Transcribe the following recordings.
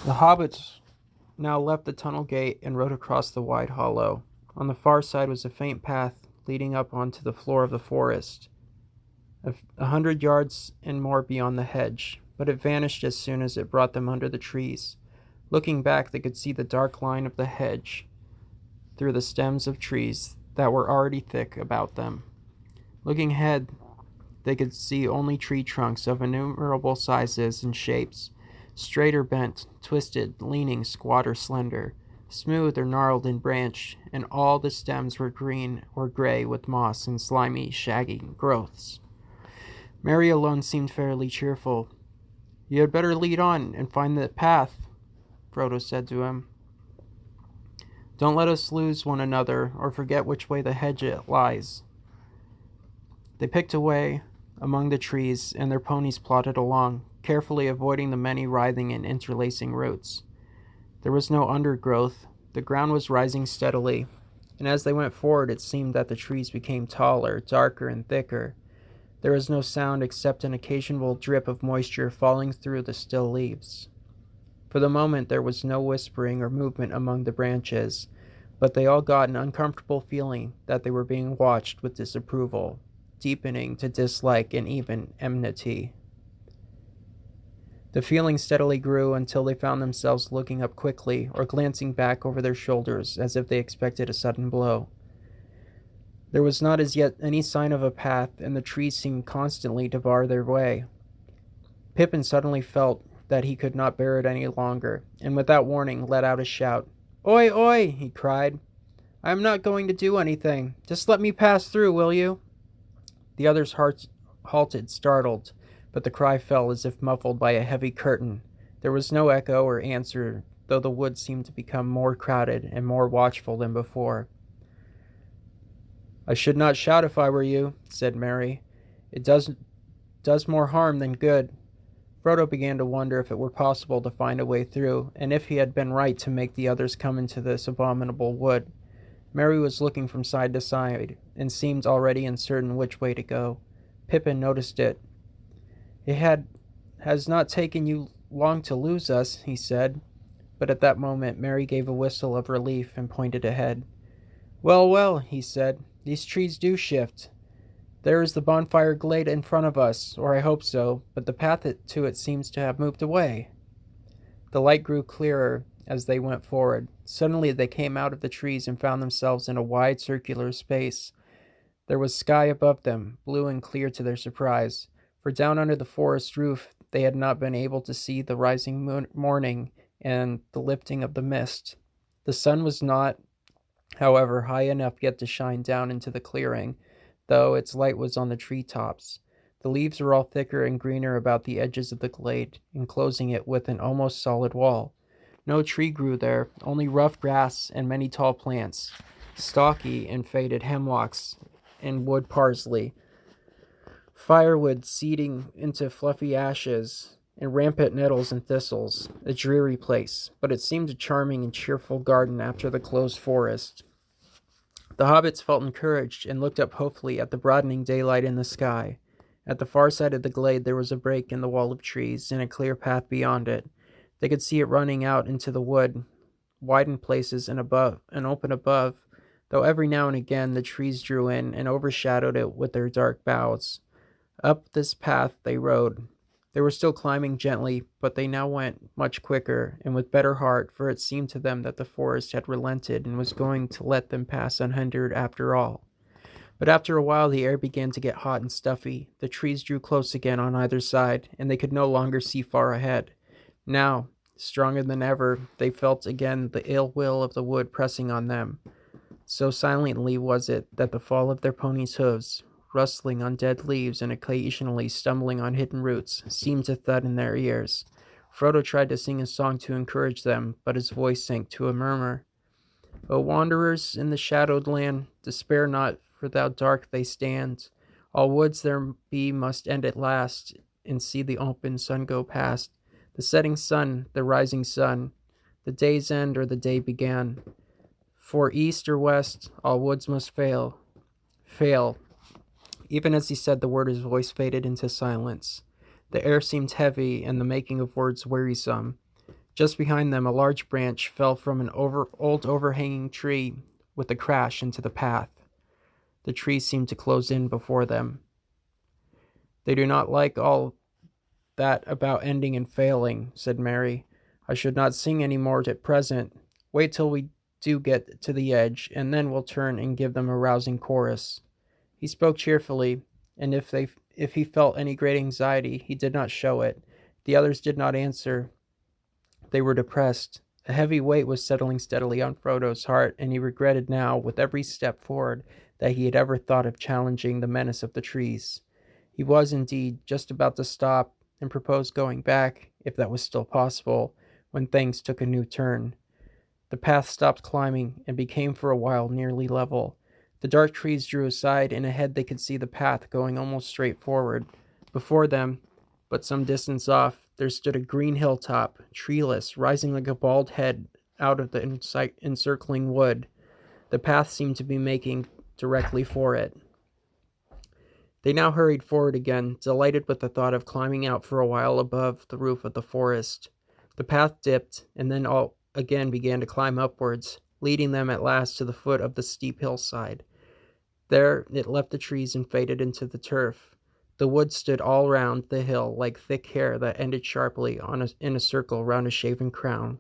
The hobbits now left the tunnel gate and rode across the wide hollow. On the far side was a faint path leading up onto the floor of the forest, 100 yards and more beyond the hedge, but it vanished as soon as it brought them under the trees. Looking back, they could see the dark line of the hedge through the stems of trees that were already thick about them. Looking ahead, they could see only tree trunks of innumerable sizes and shapes, straight or bent, twisted, leaning, squat or slender, smooth or gnarled in branch, and all the stems were green or gray with moss and slimy, shaggy growths. Mary alone seemed fairly cheerful. "You had better lead on and find the path," Frodo said to him. "Don't let us lose one another or forget which way the hedge lies." They picked a way among the trees, and their ponies plodded along, carefully avoiding the many writhing and interlacing roots. There was no undergrowth. The ground was rising steadily, and as they went forward it seemed that the trees became taller, darker, and thicker. There was no sound except an occasional drip of moisture falling through the still leaves. For the moment there was no whispering or movement among the branches, but they all got an uncomfortable feeling that they were being watched with disapproval, deepening to dislike and even enmity. The feeling steadily grew until they found themselves looking up quickly or glancing back over their shoulders as if they expected a sudden blow. There was not as yet any sign of a path, and the trees seemed constantly to bar their way. Pippin suddenly felt that he could not bear it any longer, and without warning let out a shout. "Oi, oi!" he cried. "I am not going to do anything. Just let me pass through, will you?" The others halted, startled, but the cry fell as if muffled by a heavy curtain. There was no echo or answer, though the wood seemed to become more crowded and more watchful than before. "I should not shout if I were you," said Merry. "It does more harm than good." Frodo began to wonder if it were possible to find a way through, and if he had been right to make the others come into this abominable wood. Merry was looking from side to side, and seemed already uncertain which way to go. Pippin noticed it. "Has not taken you long to lose us," he said. But at that moment Merry gave a whistle of relief and pointed ahead. "Well, well," he said, "these trees do shift. There is the bonfire glade in front of us, or I hope so, but the path to it seems to have moved away." The light grew clearer as they went forward. Suddenly they came out of the trees and found themselves in a wide circular space. There was sky above them, blue and clear to their surprise, for down under the forest roof they had not been able to see the rising morning and the lifting of the mist. The sun was not, however, high enough yet to shine down into the clearing, though its light was on the tree tops. The leaves were all thicker and greener about the edges of the glade, enclosing it with an almost solid wall. No tree grew there, only rough grass and many tall plants, stocky and faded hemlocks and wood parsley, firewood seeding into fluffy ashes, and rampant nettles and thistles. A dreary place, but it seemed a charming and cheerful garden after the closed forest. The hobbits felt encouraged and looked up hopefully at the broadening daylight in the sky. At the far side of the glade there was a break in the wall of trees and a clear path beyond it. They could see it running out into the wood, wide in places and open above, though every now and again the trees drew in and overshadowed it with their dark boughs. Up this path they rode. They were still climbing gently, but they now went much quicker and with better heart, for it seemed to them that the forest had relented and was going to let them pass unhindered after all. But after a while the air began to get hot and stuffy. The trees drew close again on either side, and they could no longer see far ahead. Now, stronger than ever, they felt again the ill will of the wood pressing on them. So silently was it that the fall of their ponies' hooves, rustling on dead leaves and occasionally stumbling on hidden roots, seemed to thud in their ears. Frodo tried to sing a song to encourage them, but his voice sank to a murmur. "O wanderers in the shadowed land, despair not, for thou dark they stand. All woods there be must end at last, and see the open sun go past. The setting sun, the rising sun, the day's end or the day began. For east or west, all woods must fail. Fail." Even as he said the word, his voice faded into silence. The air seemed heavy, and the making of words wearisome. Just behind them, a large branch fell from an old overhanging tree with a crash into the path. The tree seemed to close in before them. "They do not like all that about ending and failing," said Mary. "I should not sing any more at present. Wait till we do get to the edge, and then we'll turn and give them a rousing chorus." He spoke cheerfully, and if he felt any great anxiety, he did not show it. The others did not answer. They were depressed. A heavy weight was settling steadily on Frodo's heart, and he regretted now, with every step forward, that he had ever thought of challenging the menace of the trees. He was, indeed, just about to stop and propose going back, if that was still possible, when things took a new turn. The path stopped climbing and became for a while nearly level. The dark trees drew aside, and ahead they could see the path going almost straight forward. Before them, but some distance off, there stood a green hilltop, treeless, rising like a bald head out of the encircling wood. The path seemed to be making directly for it. They now hurried forward again, delighted with the thought of climbing out for a while above the roof of the forest. The path dipped, and then all again began to climb upwards, leading them at last to the foot of the steep hillside. There it left the trees and faded into the turf. The wood stood all round the hill like thick hair that ended sharply in a circle round a shaven crown.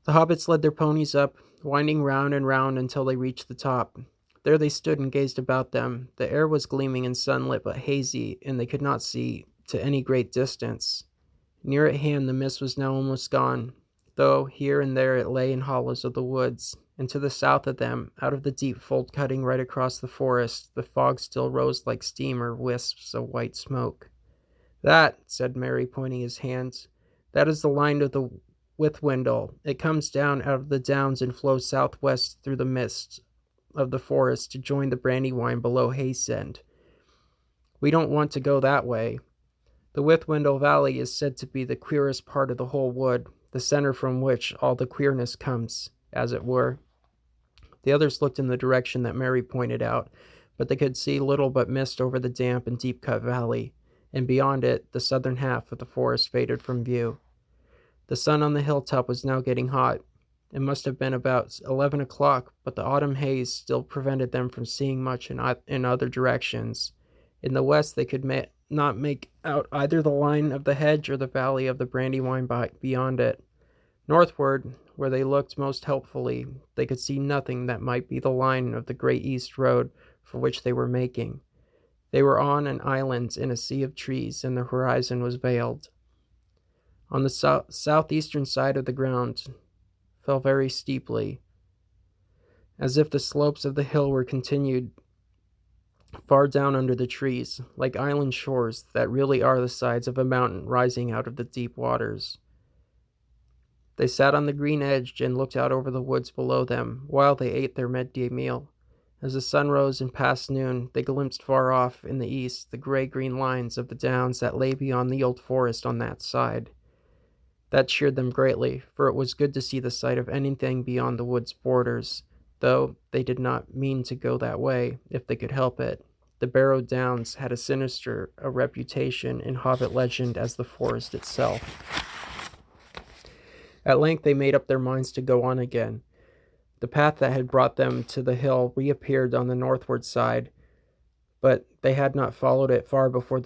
The hobbits led their ponies up, winding round and round until they reached the top. There they stood and gazed about them. The air was gleaming and sunlit but hazy, and they could not see to any great distance. Near at hand the mist was now almost gone, though here and there it lay in hollows of the woods, and to the south of them, out of the deep fold cutting right across the forest, the fog still rose like steam or wisps of white smoke. "That," said Merry, pointing his hands, "that is the line of the Withwindle. It comes down out of the downs and flows southwest through the mist of the forest to join the Brandywine below Haysend. We don't want to go that way. The Withwindle Valley is said to be the queerest part of the whole wood, the center from which all the queerness comes, as it were." The others looked in the direction that Mary pointed out, but they could see little but mist over the damp and deep-cut valley, and beyond it the southern half of the forest faded from view. The sun on the hilltop was now getting hot. It must have been about 11 o'clock, but the autumn haze still prevented them from seeing much in other directions. In the west they could not make out either the line of the hedge or the valley of the Brandywine beyond it. Northward, where they looked most helpfully, they could see nothing that might be the line of the great east road for which they were making. They were on an island in a sea of trees, and the horizon was veiled. On the southeastern side of the ground fell very steeply, as if the slopes of the hill were continued far down under the trees, like island shores that really are the sides of a mountain rising out of the deep waters. They sat on the green edge and looked out over the woods below them while they ate their midday meal. As the sun rose and past noon, they glimpsed far off in the east the gray-green lines of the downs that lay beyond the old forest on that side. That cheered them greatly, for it was good to see the sight of anything beyond the wood's borders, though they did not mean to go that way if they could help it. The Barrow Downs had as sinister a reputation in Hobbit legend as the forest itself. At length they made up their minds to go on again. The path that had brought them to the hill reappeared on the northward side, but they had not followed it far before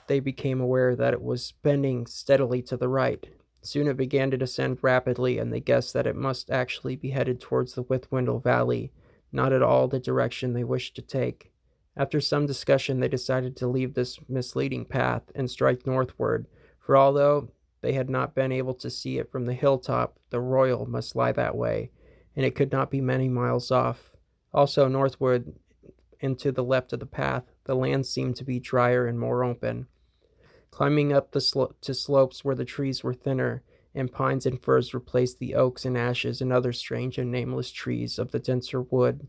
they became aware that it was bending steadily to the right. Soon it began to descend rapidly, and they guessed that it must actually be headed towards the Withwindle Valley, not at all the direction they wished to take. After some discussion, they decided to leave this misleading path and strike northward, for although they had not been able to see it from the hilltop, the Royal must lie that way, and it could not be many miles off. Also, northward and to the left of the path, the land seemed to be drier and more open. Climbing up to slopes where the trees were thinner, and pines and firs replaced the oaks and ashes and other strange and nameless trees of the denser wood.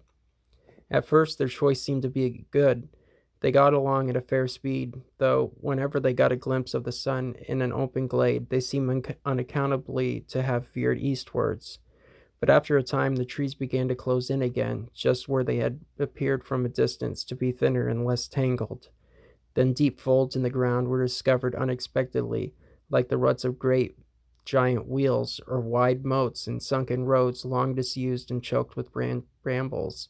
At first, their choice seemed to be good. They got along at a fair speed, though whenever they got a glimpse of the sun in an open glade, they seemed unaccountably to have veered eastwards. But after a time, the trees began to close in again, just where they had appeared from a distance to be thinner and less tangled. Then deep folds in the ground were discovered unexpectedly, like the ruts of great giant wheels or wide moats and sunken roads long disused and choked with brambles.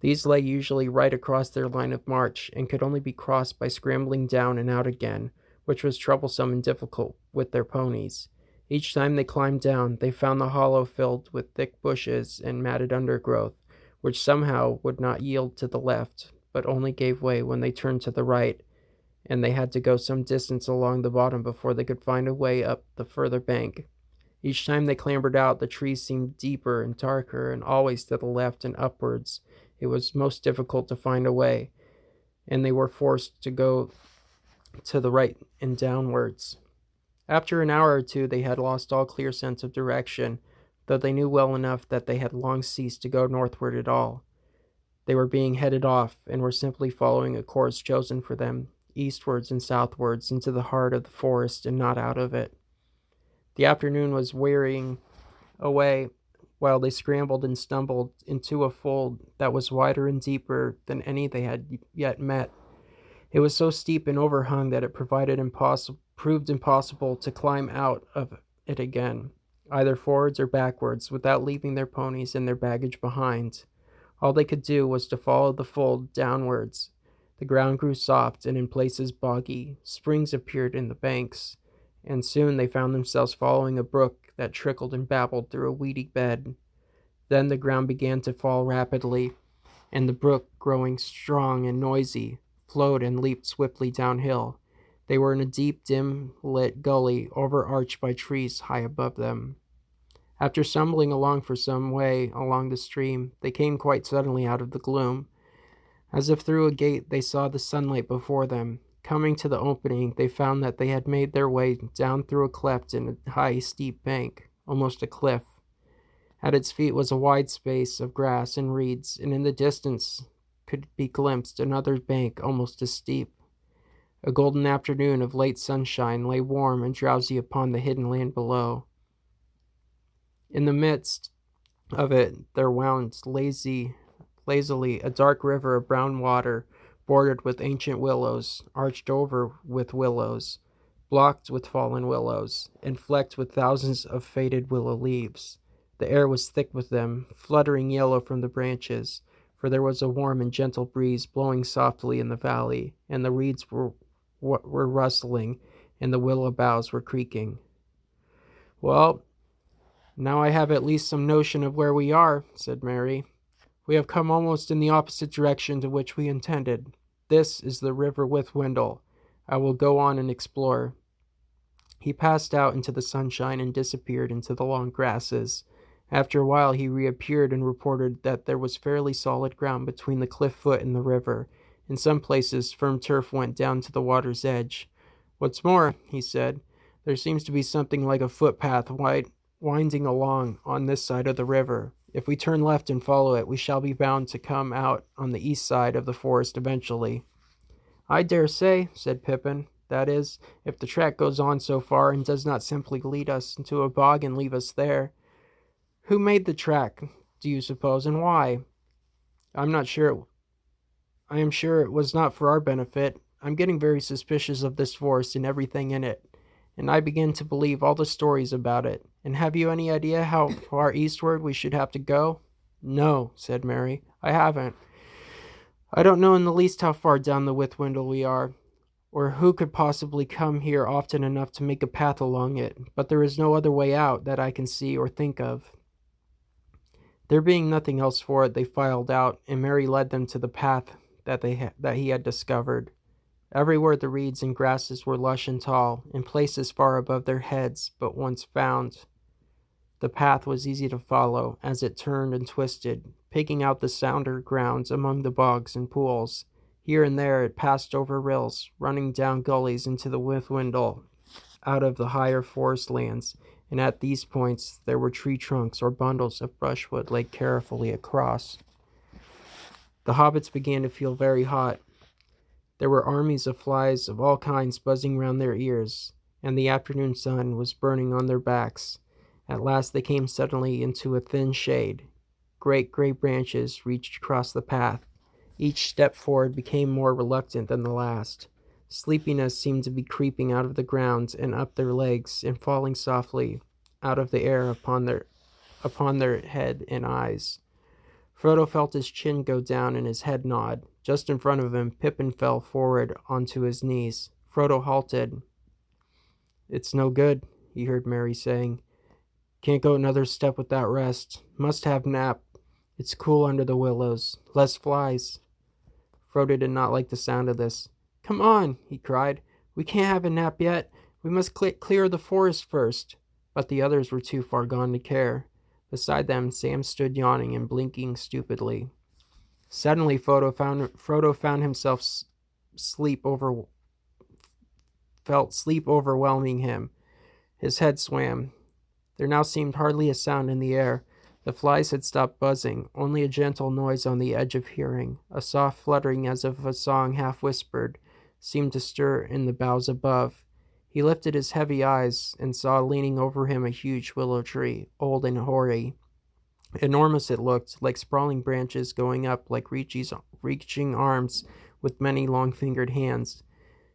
These lay usually right across their line of march and could only be crossed by scrambling down and out again, which was troublesome and difficult with their ponies. Each time they climbed down, they found the hollow filled with thick bushes and matted undergrowth, which somehow would not yield to the left, but only gave way when they turned to the right, and they had to go some distance along the bottom before they could find a way up the further bank. Each time they clambered out, the trees seemed deeper and darker, and always to the left and upwards. It was most difficult to find a way, and they were forced to go to the right and downwards. After an hour or two, they had lost all clear sense of direction, though they knew well enough that they had long ceased to go northward at all. They were being headed off, and were simply following a course chosen for them, eastwards and southwards, into the heart of the forest and not out of it. The afternoon was wearing away while they scrambled and stumbled into a fold that was wider and deeper than any they had yet met. It was so steep and overhung that it proved impossible to climb out of it again, either forwards or backwards, without leaving their ponies and their baggage behind. All they could do was to follow the fold downwards. The ground grew soft and in places boggy. Springs appeared in the banks, and soon they found themselves following a brook that trickled and babbled through a weedy bed. Then the ground began to fall rapidly, and the brook, growing strong and noisy, flowed and leaped swiftly downhill. They were in a deep, dim-lit gully, overarched by trees high above them. After stumbling along for some way along the stream, they came quite suddenly out of the gloom. As if through a gate, they saw the sunlight before them. Coming to the opening, they found that they had made their way down through a cleft in a high, steep bank, almost a cliff. At its feet was a wide space of grass and reeds, and in the distance could be glimpsed another bank almost as steep. A golden afternoon of late sunshine lay warm and drowsy upon the hidden land below. In the midst of it there wound lazily a dark river of brown water, bordered with ancient willows, arched over with willows, blocked with fallen willows, and flecked with thousands of faded willow leaves. The air was thick with them, fluttering yellow from the branches, for there was a warm and gentle breeze blowing softly in the valley, and the reeds were rustling, and the willow boughs were creaking. "Well, now I have at least some notion of where we are," said Mary. "We have come almost in the opposite direction to which we intended. This is the river Withwindle. I will go on and explore." He passed out into the sunshine and disappeared into the long grasses. After a while he reappeared and reported that there was fairly solid ground between the cliff foot and the river. In some places firm turf went down to the water's edge. "What's more," he said, "there seems to be something like a footpath winding along on this side of the river. If we turn left and follow it, we shall be bound to come out on the east side of the forest eventually." "I dare say," said Pippin. "That is, if the track goes on so far and does not simply lead us into a bog and leave us there. Who made the track, do you suppose, and why?" I am sure it was not for our benefit. I'm getting very suspicious of this forest and everything in it, and I begin to believe all the stories about it. And have you any idea how far eastward we should have to go?" "No," said Mary, "I haven't. I don't know in the least how far down the Withwindle we are, or who could possibly come here often enough to make a path along it, but there is no other way out that I can see or think of." There being nothing else for it, they filed out, and Mary led them to the path that he had discovered. Everywhere the reeds and grasses were lush and tall, in places far above their heads, but once found, the path was easy to follow, as it turned and twisted, picking out the sounder grounds among the bogs and pools. Here and there it passed over rills, running down gullies into the Withwindle, out of the higher forest lands, and at these points there were tree trunks or bundles of brushwood laid carefully across. The hobbits began to feel very hot. There were armies of flies of all kinds buzzing round their ears, and the afternoon sun was burning on their backs. At last they came suddenly into a thin shade. Great gray branches reached across the path. Each step forward became more reluctant than the last. Sleepiness seemed to be creeping out of the ground and up their legs and falling softly out of the air upon their head and eyes. Frodo felt his chin go down and his head nod. Just in front of him, Pippin fell forward onto his knees. Frodo halted. "It's no good," he heard Merry saying. "Can't go another step without rest. Must have nap. It's cool under the willows. Less flies." Frodo did not like the sound of this. "Come on," he cried. "We can't have a nap yet. We must clear the forest first." But the others were too far gone to care. Beside them, Sam stood yawning and blinking stupidly. Suddenly, Frodo found himself felt sleep overwhelming him. His head swam. There now seemed hardly a sound in the air. The flies had stopped buzzing, only a gentle noise on the edge of hearing. A soft fluttering as of a song half whispered seemed to stir in the boughs above. He lifted his heavy eyes and saw leaning over him a huge willow tree, old and hoary. Enormous it looked, like sprawling branches going up like reaching arms with many long-fingered hands.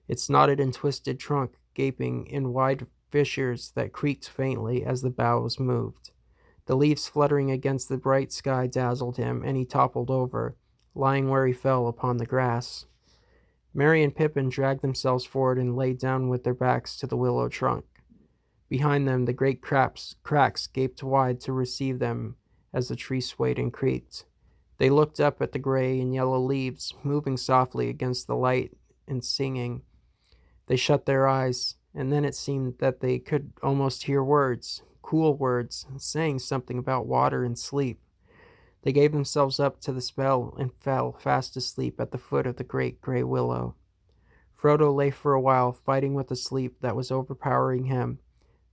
Its knotted and twisted trunk gaping in wide fissures that creaked faintly as the boughs moved. The leaves fluttering against the bright sky dazzled him, and he toppled over, lying where he fell upon the grass. Merry and Pippin dragged themselves forward and lay down with their backs to the willow trunk. Behind them, the great cracks gaped wide to receive them as the tree swayed and creaked. They looked up at the gray and yellow leaves, moving softly against the light and singing. They shut their eyes, and then it seemed that they could almost hear words, cool words, saying something about water and sleep. They gave themselves up to the spell and fell fast asleep at the foot of the great gray willow. Frodo lay for a while, fighting with the sleep that was overpowering him.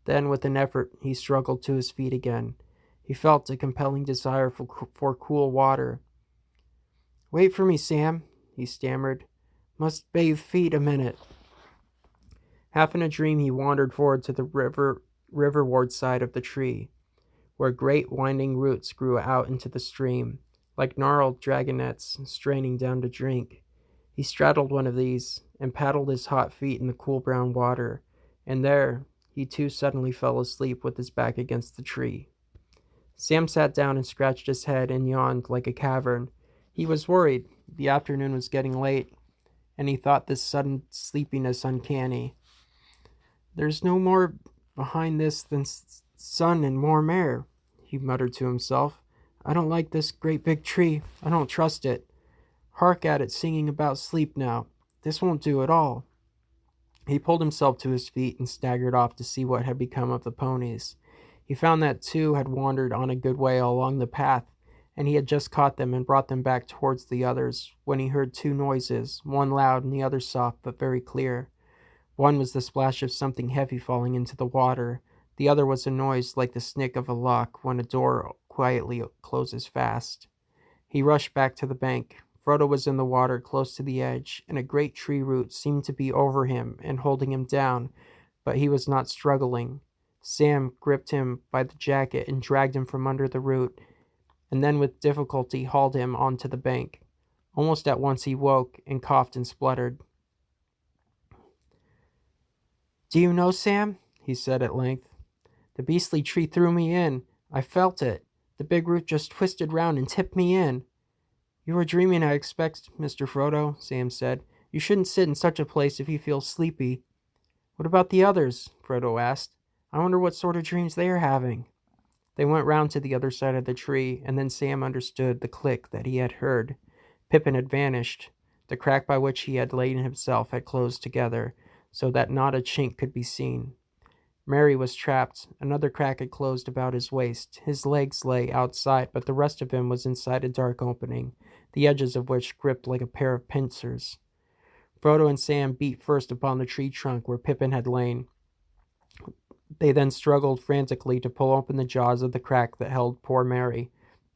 Then, with an effort, he struggled to his feet again. He felt a compelling desire for cool water. "Wait for me, Sam," he stammered. "Must bathe feet a minute." Half in a dream, he wandered forward to the riverward side of the tree, where great winding roots grew out into the stream, like gnarled dragonets straining down to drink. He straddled one of these and paddled his hot feet in the cool brown water, and there he too suddenly fell asleep with his back against the tree. Sam sat down and scratched his head and yawned like a cavern. He was worried. The afternoon was getting late, and he thought this sudden sleepiness uncanny. "There's no more behind this than sun and warm air," he muttered to himself. "I don't like this great big tree. I don't trust it. Hark at it singing about sleep now. This won't do at all." He pulled himself to his feet and staggered off to see what had become of the ponies. He found that two had wandered on a good way along the path, and he had just caught them and brought them back towards the others when he heard two noises, one loud and the other soft but very clear. One was the splash of something heavy falling into the water. The other was a noise like the snick of a lock when a door quietly closes fast. He rushed back to the bank. Frodo was in the water close to the edge, and a great tree root seemed to be over him and holding him down, but he was not struggling. Sam gripped him by the jacket and dragged him from under the root, and then with difficulty hauled him onto the bank. Almost at once he woke and coughed and spluttered. "Do you know, Sam?" he said at length. "The beastly tree threw me in. I felt it. The big root just twisted round and tipped me in." "You are dreaming, I expect, Mr. Frodo," Sam said. "You shouldn't sit in such a place if you feel sleepy." "What about the others?" Frodo asked. "I wonder what sort of dreams they are having." They went round to the other side of the tree, and then Sam understood the click that he had heard. Pippin had vanished. The crack by which he had laid himself had closed together, so that not a chink could be seen. Merry was trapped. Another crack had closed about his waist. His legs lay outside, but the rest of him was inside a dark opening, the edges of which gripped like a pair of pincers. Frodo and Sam beat first upon the tree trunk where Pippin had lain. They then struggled frantically to pull open the jaws of the crack that held poor Merry.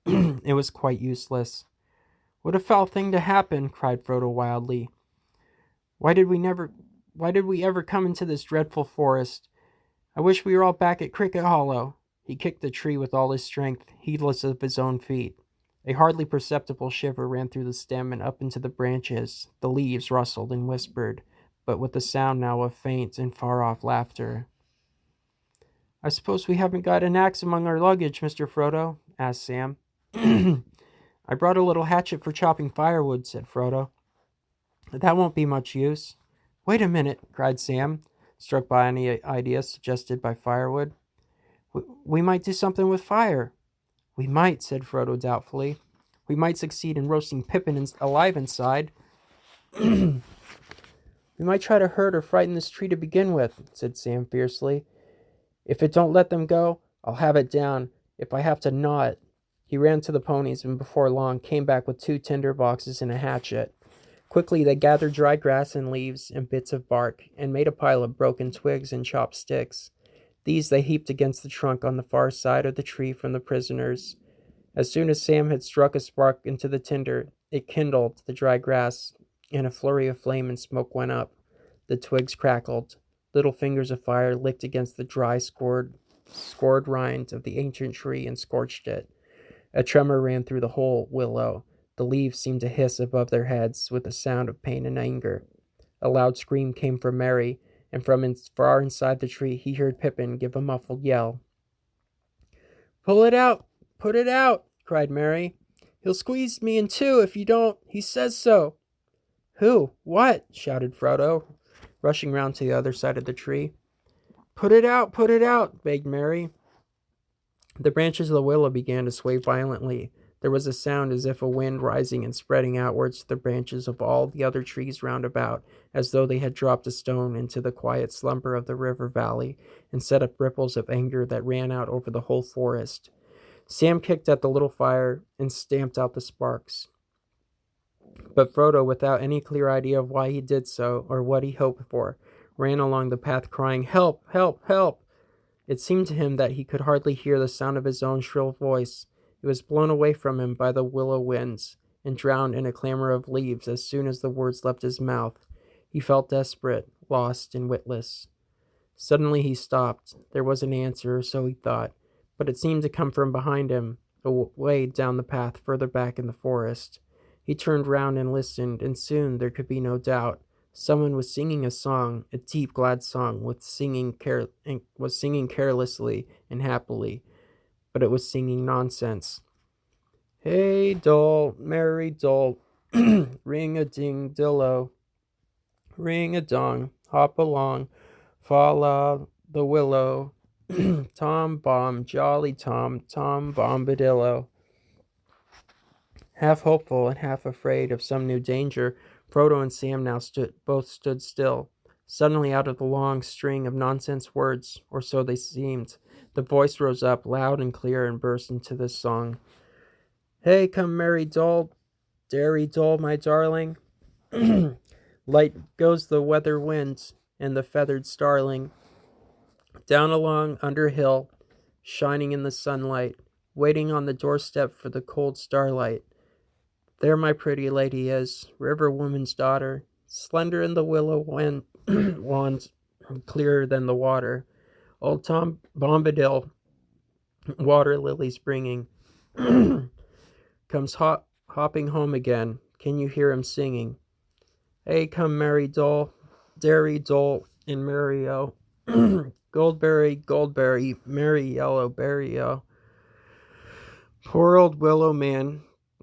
It was quite useless. "What a foul thing to happen!" cried Frodo wildly. Why did we ever come into this dreadful forest? I wish we were all back at Cricket Hollow." He kicked the tree with all his strength, heedless of his own feet. A hardly perceptible shiver ran through the stem and up into the branches. The leaves rustled and whispered. but with the sound now of faint and far-off laughter. "I suppose we haven't got an axe among our luggage, Mr. Frodo?" asked Sam. "I brought a little hatchet for chopping firewood," said Frodo. "That won't be much use." "Wait a minute," cried Sam, struck by any idea suggested by firewood. We might do something with fire." "We might," said Frodo doubtfully. "We might succeed in roasting Pippin alive inside." "We might try to hurt or frighten this tree to begin with," said Sam fiercely. "If it don't let them go, I'll have it down, if I have to gnaw it." He ran to the ponies and before long came back with 2 tinder boxes and a hatchet. Quickly they gathered dry grass and leaves and bits of bark and made a pile of broken twigs and chopped sticks. These they heaped against the trunk on the far side of the tree from the prisoners. As soon as Sam had struck a spark into the tinder, it kindled the dry grass, and a flurry of flame and smoke went up. The twigs crackled. Little fingers of fire licked against the dry, scored rind of the ancient tree and scorched it. A tremor ran through the whole willow. The leaves seemed to hiss above their heads with a sound of pain and anger. A loud scream came from Merry, and from far inside the tree he heard Pippin give a muffled yell. "Pull it out! Put it out!" cried Merry. "He'll squeeze me in two if you don't. He says so." "Who? What?" shouted Frodo, rushing round to the other side of the tree. Put it out, begged Merry. The branches of the willow began to sway violently. There was a sound as if a wind rising and spreading outwards to the branches of all the other trees round about, as though they had dropped a stone into the quiet slumber of the river valley, and set up ripples of anger that ran out over the whole forest. Sam kicked at the little fire and stamped out the sparks. But Frodo, without any clear idea of why he did so, or what he hoped for, ran along the path crying, "Help! Help! Help!" It seemed to him that he could hardly hear the sound of his own shrill voice. It was blown away from him by the willow winds, and drowned in a clamor of leaves as soon as the words left his mouth. He felt desperate, lost, and witless. Suddenly he stopped. There was an answer, or so he thought, but it seemed to come from behind him, away down the path further back in the forest. He turned round and listened, and soon there could be no doubt. Someone was singing a song, a deep, glad song, was singing carelessly and happily, but it was singing nonsense. "Hey, doll, merry doll, ring-a-ding-dillo, ring-a-dong, hop along, follow the willow, Tom Bomb, jolly Tom, Tom Bombadillo." Half hopeful and half afraid of some new danger, Frodo and Sam now both stood still. Suddenly, out of the long string of nonsense words, or so they seemed, the voice rose up loud and clear and burst into this song. "Hey, come merry doll, dairy doll, my darling. Light goes the weather wind and the feathered starling. Down along under hill, shining in the sunlight, waiting on the doorstep for the cold starlight. There my pretty lady is, river woman's daughter, slender in the willow wand, clearer than the water. Old Tom Bombadil, water lilies bringing, comes hopping home again. Can you hear him singing? Hey, come merry doll, dairy doll, and merry-o. Goldberry, goldberry, merry yellow berry-o. Poor old willow man,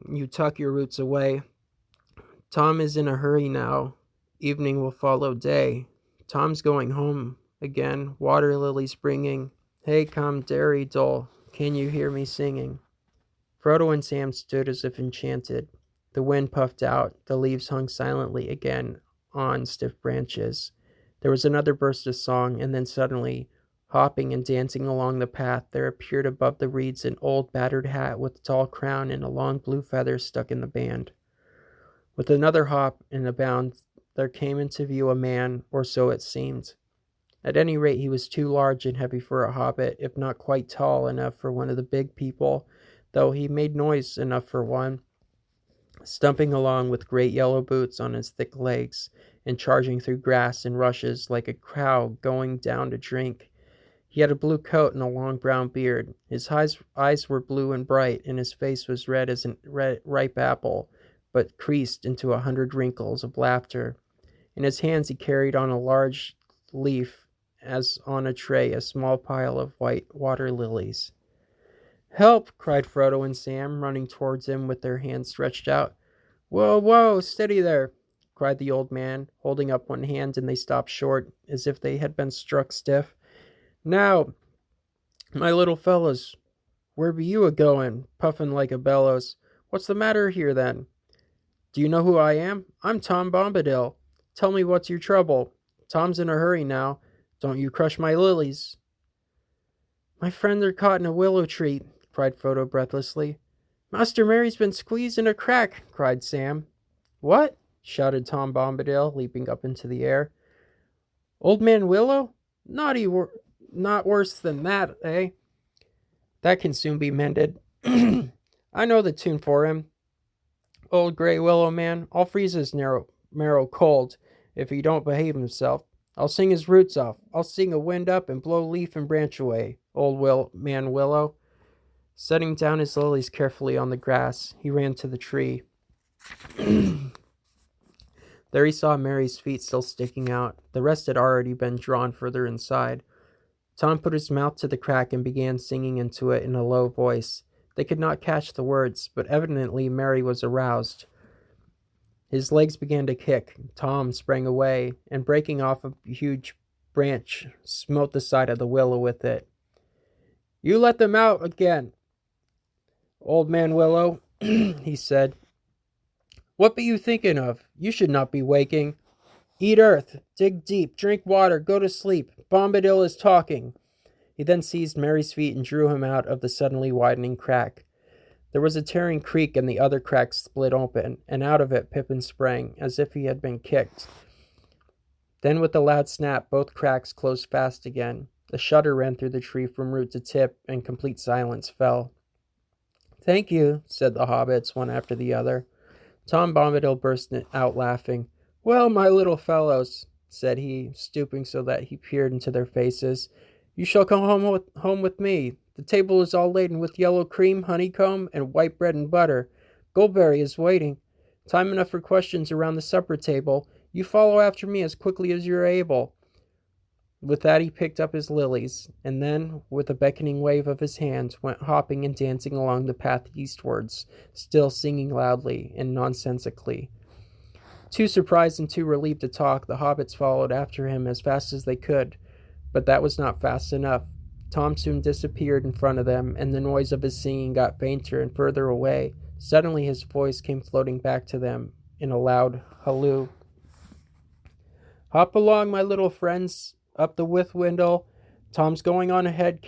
you tuck your roots away. Tom is in a hurry now. Evening will follow day. Tom's going home again. Water lilies bringing. Hey, come, dairy doll. Can you hear me singing? Frodo and Sam stood as if enchanted. The wind puffed out. The leaves hung silently again on stiff branches. There was another burst of song, and then suddenly, hopping and dancing along the path, there appeared above the reeds an old battered hat with a tall crown and a long blue feather stuck in the band. With another hop and a bound, there came into view a man, or so it seemed. At any rate, he was too large and heavy for a hobbit, if not quite tall enough for one of the big people, though he made noise enough for one, stumping along with great yellow boots on his thick legs, and charging through grass and rushes like a cow going down to drink. He had a blue coat and a long brown beard. His eyes were blue and bright, and his face was red as a ripe apple, but creased into 100 wrinkles of laughter. In his hands he carried on a large leaf, as on a tray a small pile of white water lilies. "Help!" cried Frodo and Sam, running towards him with their hands stretched out. "Whoa, whoa, steady there!" cried the old man, holding up one hand, and they stopped short, as if they had been struck stiff. "Now, my little fellows, where be you a-goin', puffin' like a bellows? What's the matter here, then? Do you know who I am? I'm Tom Bombadil. Tell me what's your trouble. Tom's in a hurry now. Don't you crush my lilies." "My friends are caught in a willow tree," cried Frodo breathlessly. "Master Mary's been squeezed in a crack," cried Sam. "What?" shouted Tom Bombadil, leaping up into the air. "Old Man Willow? Not worse than that, eh? That can soon be mended. I know the tune for him. Old Grey Willow Man, I'll freeze his marrow cold if he don't behave himself. I'll sing his roots off. I'll sing a wind up and blow leaf and branch away, Man Willow." Setting down his lilies carefully on the grass, he ran to the tree. There he saw Mary's feet still sticking out. The rest had already been drawn further inside. Tom put his mouth to the crack and began singing into it in a low voice. They could not catch the words, but evidently Mary was aroused. His legs began to kick. Tom sprang away, and breaking off a huge branch, smote the side of the willow with it. "You let them out again, Old Man Willow," he said. "What be you thinking of? You should not be waking. Eat earth, dig deep, drink water, go to sleep. Bombadil is talking." He then seized Mary's feet and drew him out of the suddenly widening crack. There was a tearing creak, and the other crack split open, and out of it Pippin sprang, as if he had been kicked. Then with a loud snap, both cracks closed fast again. A shudder ran through the tree from root to tip, and complete silence fell. "Thank you," said the hobbits, one after the other. Tom Bombadil burst out laughing. "Well, my little fellows," said he, stooping so that he peered into their faces, "you shall come home with me. The table is all laden with yellow cream, honeycomb, and white bread and butter. Goldberry is waiting. Time enough for questions around the supper table. You follow after me as quickly as you are able." With that he picked up his lilies, and then, with a beckoning wave of his hand, went hopping and dancing along the path eastwards, still singing loudly and nonsensically. Too surprised and too relieved to talk, the hobbits followed after him as fast as they could, but that was not fast enough. Tom soon disappeared in front of them, and the noise of his singing got fainter and further away. Suddenly his voice came floating back to them in a loud halloo. "Hop along, my little friends, up the Withwindle. Tom's going on ahead,